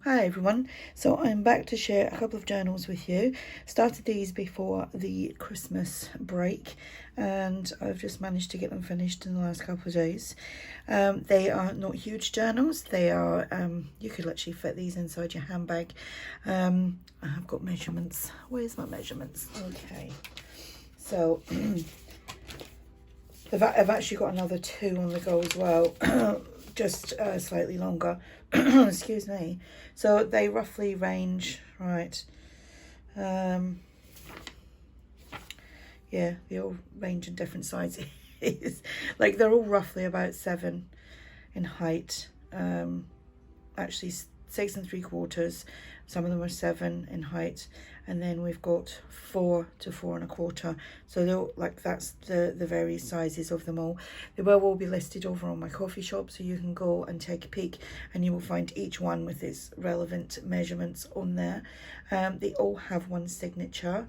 Hi everyone, so I'm back to share a couple of journals with you. Started these before the Christmas break and I've just managed to get them finished in the last couple of days. They are not huge journals, they are, you could literally fit these inside your handbag. I've got measurements, where's my measurements? Okay, so I've actually got another two on the go as well. Just slightly longer. Excuse me. So they roughly range, right, yeah, they all range in different sizes. Like they're all roughly about 7 in height, actually 6 3/4. Some of them are 7 in height, and then we've got 4 to 4 1/4. So they're like, that's the various sizes of them all. They will all be listed over on my KoFi Shop, so you can go and take a peek and you will find each one with its relevant measurements on there. They all have one signature.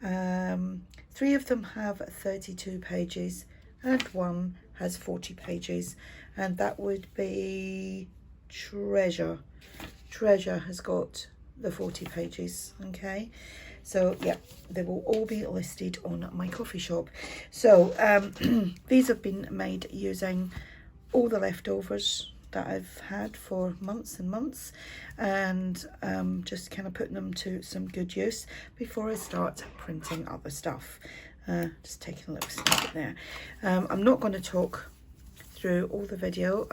3 of them have 32 pages and 1 has 40 pages, and that would be Treasure has got the 40 pages. Okay, so yeah, they will all be listed on my KoFi Shop. So these have been made using all the leftovers that I've had for months and months, and just kind of putting them to some good use before I start printing other stuff. Just taking a little snippet there. I'm not going to talk through all the video,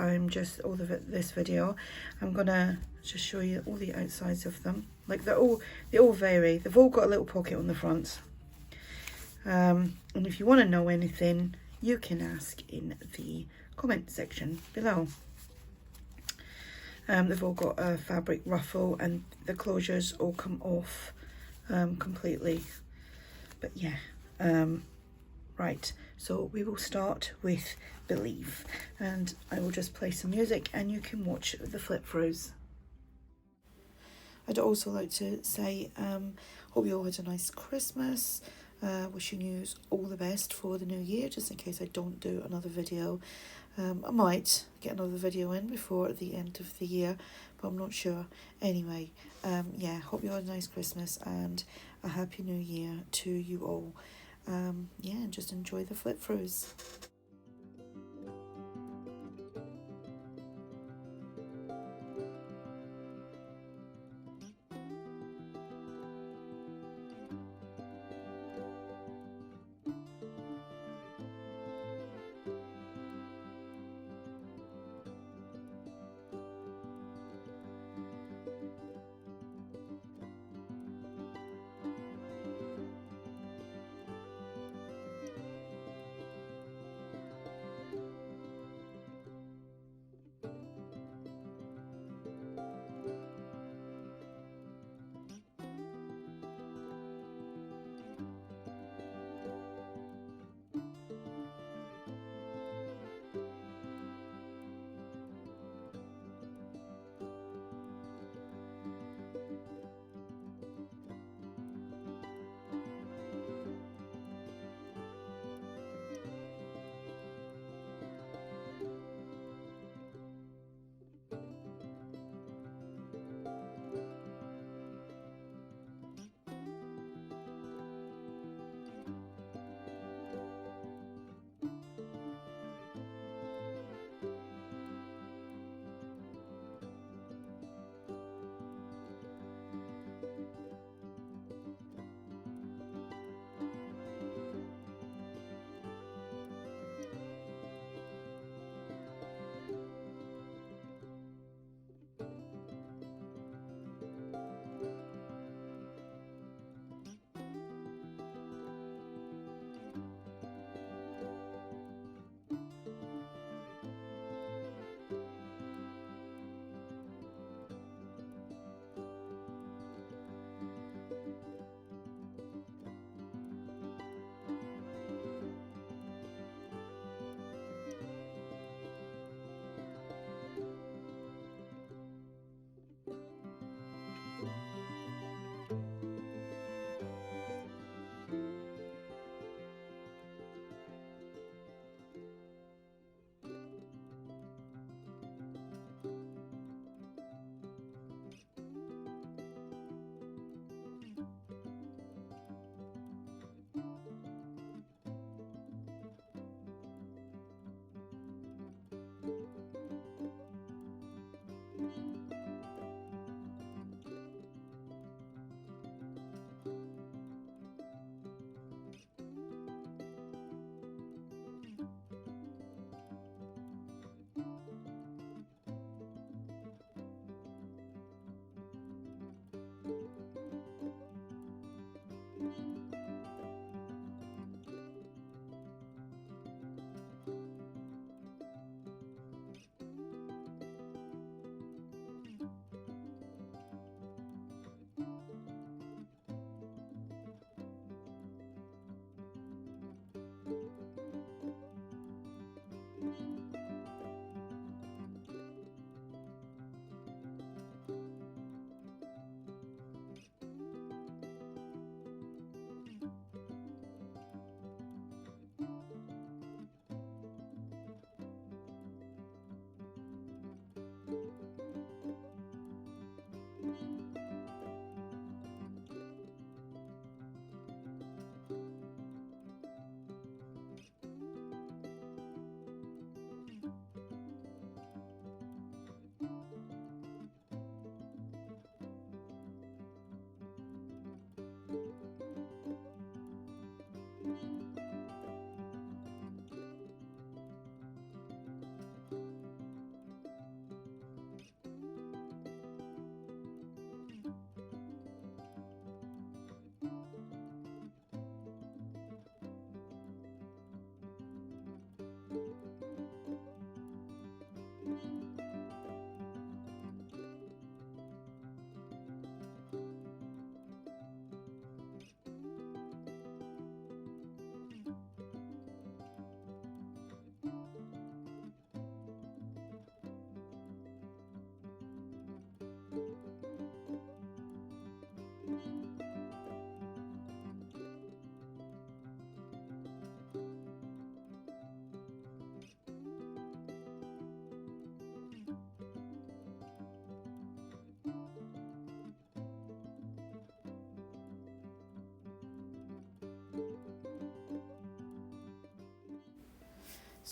this video I'm gonna just show you all the outsides of them. Like they all vary. They've all got a little pocket on the front, and if you want to know anything you can ask in the comment section below. They've all got a fabric ruffle and the closures all come off completely, but yeah. Right, so we will start with Believe, and I will just play some music and you can watch the flip throughs. I'd also like to say, hope you all had a nice Christmas. Wishing you all the best for the new year, just in case I don't do another video. I might get another video in before the end of the year, but I'm not sure. Anyway, yeah, hope you had a nice Christmas and a happy new year to you all. Yeah, and just enjoy the flip throughs.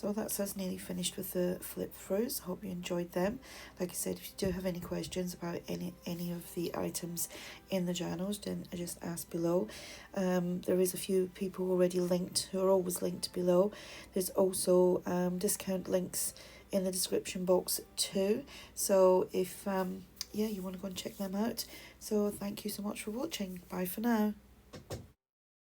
So that's us nearly finished with the flip throughs. I hope you enjoyed them. Like I said, if you do have any questions about any of the items in the journals, then just ask below. There is a few people already linked, who are always linked below. There's also discount links in the description box too. So if yeah, you want to go and check them out. So thank you so much for watching. Bye for now.